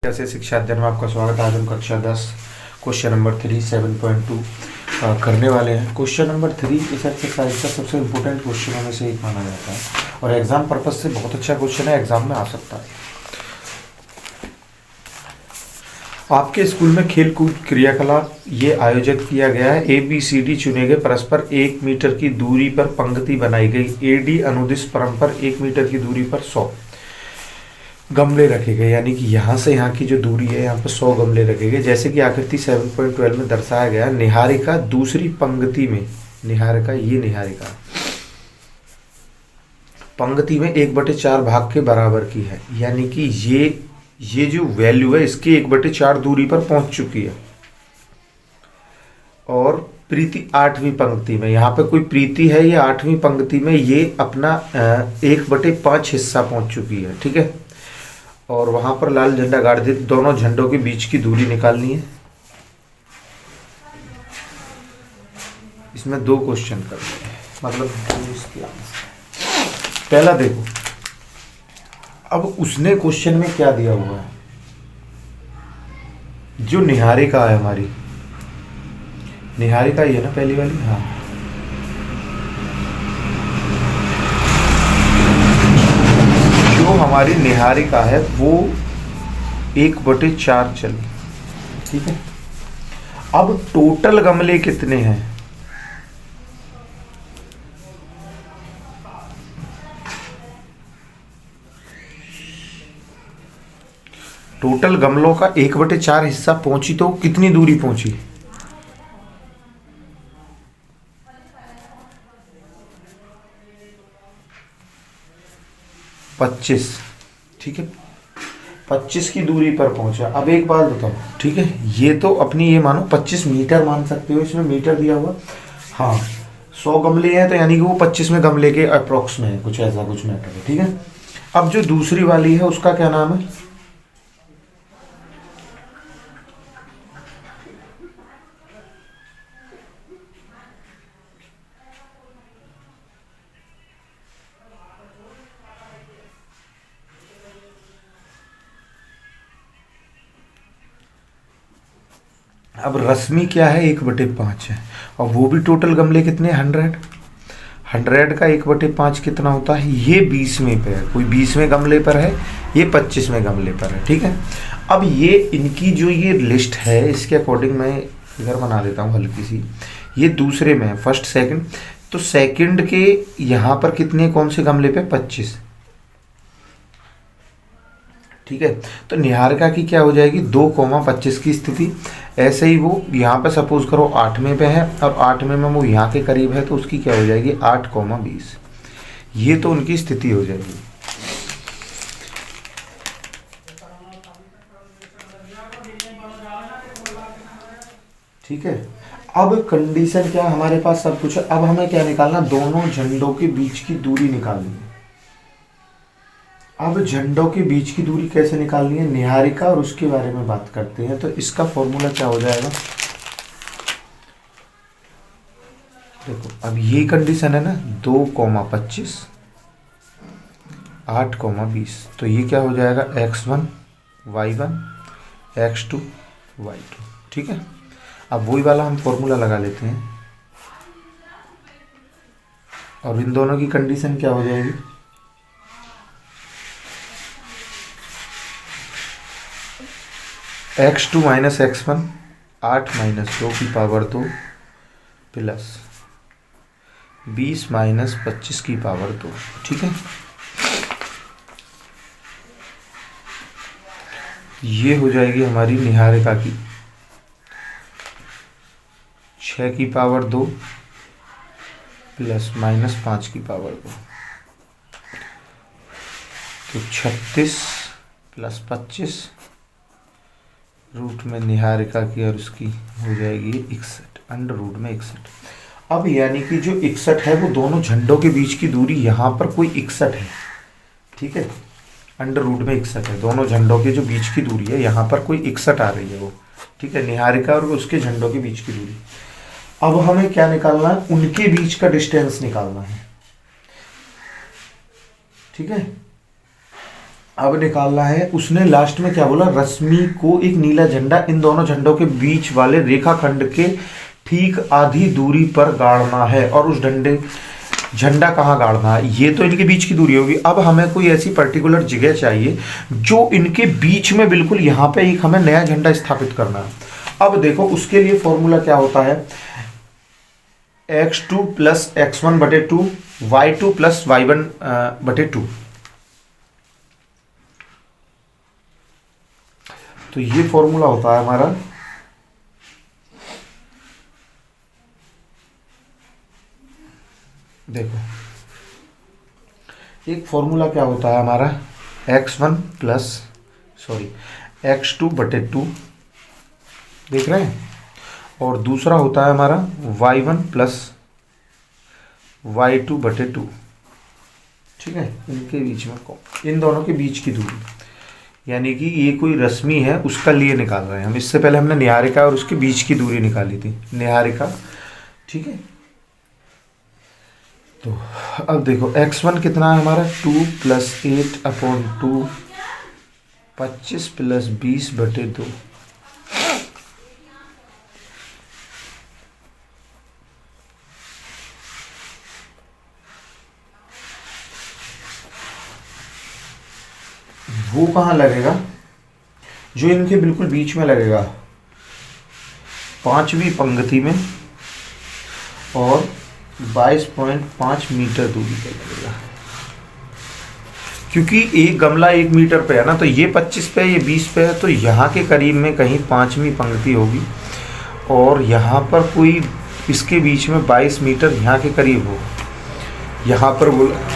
कैसे शिक्षा अध्ययन में आपका स्वागत है। आज हम कक्षा 10 क्वेश्चन नंबर 3 7.2 करने वाले हैं। क्वेश्चन नंबर 3 इस एक्सरसाइज का सबसे इम्पोर्टेंट क्वेश्चनों में से एक माना जाता है और एग्जाम पर्पज से बहुत अच्छा क्वेश्चन है, एग्जाम में आ सकता है। आपके स्कूल में खेल कूद क्रियाकलाप ये आयोजित किया गया है। ABCD चुने गए, परस्पर 1 मीटर की दूरी पर पंक्ति बनाई गई। AD अनुदिश परम पर 1 मीटर की दूरी पर 100 गमले रखे गए, यानी कि यहाँ से यहाँ की जो दूरी है यहाँ पर 100 गमले रखे गए। जैसे कि आकृति 7.12 में दर्शाया गया, निहारिका दूसरी पंक्ति में, निहारिका पंक्ति में 1/4 भाग के बराबर की है, यानी कि ये जो वैल्यू है इसकी 1/4 दूरी पर पहुंच चुकी है। और प्रीति 8वीं पंक्ति में, यहाँ पे कोई प्रीति है, ये 8वीं पंक्ति में ये अपना 1/5 हिस्सा पहुंच चुकी है। ठीक है, और वहां पर लाल झंडा गाड़ दी। दोनों झंडों के बीच की दूरी निकालनी है। इसमें 2 क्वेश्चन करते हैं, मतलब इसकी आंसर। पहला देखो, अब उसने क्वेश्चन में क्या दिया हुआ है, जो निहारिका है हमारी, निहारिका ये ना पहली वाली, हाँ, जो हमारी निहारिका है वो 1/4 चली। ठीक है, अब टोटल गमले कितने हैं, टोटल गमलों का 1/4 हिस्सा पहुंची तो कितनी दूरी पहुंची, पच्चीस। ठीक है, 25 की दूरी पर पहुंचा। अब एक बात बताओ, ठीक है, ये तो अपनी ये मानो 25 मीटर मान सकते हो, इसमें मीटर दिया हुआ, हाँ 100 गमले हैं तो यानी कि वो 25वें गमले के अप्रोक्स में है, कुछ ऐसा कुछ मैटर है। ठीक है, अब जो दूसरी वाली है उसका क्या नाम है, अब रश्मि क्या है, 1/5 है, और वो भी टोटल गमले कितने, 100 का 1/5 कितना होता है, ये 20वें पे है, कोई 20वें गमले पर है, ये 25वें गमले पर है। ठीक है, अब ये इनकी जो ये लिस्ट है इसके अकॉर्डिंग मैं फिगर बना देता हूँ हल्की सी। ये दूसरे में है, फर्स्ट सेकंड, तो सेकंड के यहाँ पर कितने, कौन से गमले पे, 25। ठीक है, तो निहारिका की क्या हो जाएगी, 2,25 की स्थिति। ऐसे ही वो यहाँ पे सपोज करो 8वें पे है और 8वें में वो यहाँ के करीब है, तो उसकी क्या हो जाएगी, 8,20। ये तो उनकी स्थिति हो जाएगी। ठीक है, अब कंडीशन क्या, हमारे पास सब कुछ है। अब हमें क्या निकालना, दोनों झंडों के बीच की दूरी निकालनी है। अब झंडों के बीच की दूरी कैसे निकालनी है, निहारिका और उसके बारे में बात करते हैं। तो इसका फॉर्मूला क्या हो जाएगा, देखो अब ये कंडीशन है ना, 2,25 8,20, तो ये क्या हो जाएगा, x1 y1 x2 y2। ठीक है, अब वही वाला हम फॉर्मूला लगा लेते हैं और इन दोनों की कंडीशन क्या हो जाएगी, x2 माइनस x1 8 माइनस 2 की पावर 2 प्लस 20 माइनस 25 की पावर 2। ठीक है, ये हो जाएगी हमारी निहारिका की 6 की पावर 2 प्लस माइनस 5 की पावर 2, तो 36 प्लस 25 रूट में निहारिका की और उसकी हो जाएगी 61, अंडर रूट में 61। अब यानी कि जो 61 है वो दोनों झंडों के बीच की दूरी, यहाँ पर कोई 61 है। ठीक है, अंडर रूट में 61 है, दोनों झंडों के जो बीच की दूरी है यहाँ पर कोई 61 आ रही है वो। ठीक है, निहारिका और उसके झंडों के बीच की दूरी। अब हमें क्या निकालना है, उनके बीच का डिस्टेंस निकालना है। ठीक है, अब निकालना है। उसने लास्ट में क्या बोला, रश्मि को एक नीला झंडा इन दोनों झंडों के बीच वाले रेखाखंड के ठीक आधी दूरी पर गाड़ना है। और उस झंडा कहाँ गाड़ना है, ये तो इनके बीच की दूरी होगी। अब हमें कोई ऐसी पर्टिकुलर जगह चाहिए जो इनके बीच में बिल्कुल यहाँ पे एक हमें नया झंडा स्थापित करना है। अब देखो उसके लिए फॉर्मूला क्या होता है, x2 प्लस x1 बटे 2, y2 प्लस y1 बटे 2। तो ये फॉर्मूला होता है हमारा, देखो एक फॉर्मूला क्या होता है हमारा, x1 प्लस x2 बटे 2, देख रहे हैं, और दूसरा होता है हमारा y1 प्लस y2 बटे 2। ठीक है, इनके बीच में इन दोनों के बीच की दूरी, यानी कि ये कोई रश्मि है उसका लिए निकाल रहे हैं हम। इससे पहले हमने निहारिका और उसके बीच की दूरी निकाली थी, निहारिका। ठीक है, तो अब देखो x1 कितना है हमारा, 2 प्लस 8/2, 25 प्लस 20 बटे 2। वो कहाँ लगेगा, जो इनके बिल्कुल बीच में लगेगा, 5वीं पंक्ति में, और 22.5 मीटर दूरी पे लगेगा। क्योंकि एक गमला 1 मीटर पे है ना, तो ये 25 पे, ये 20 पे है, तो यहाँ के करीब में कहीं 5वीं पंक्ति होगी, और यहाँ पर कोई इसके बीच में 22 मीटर यहाँ के करीब हो। यहाँ पर बोला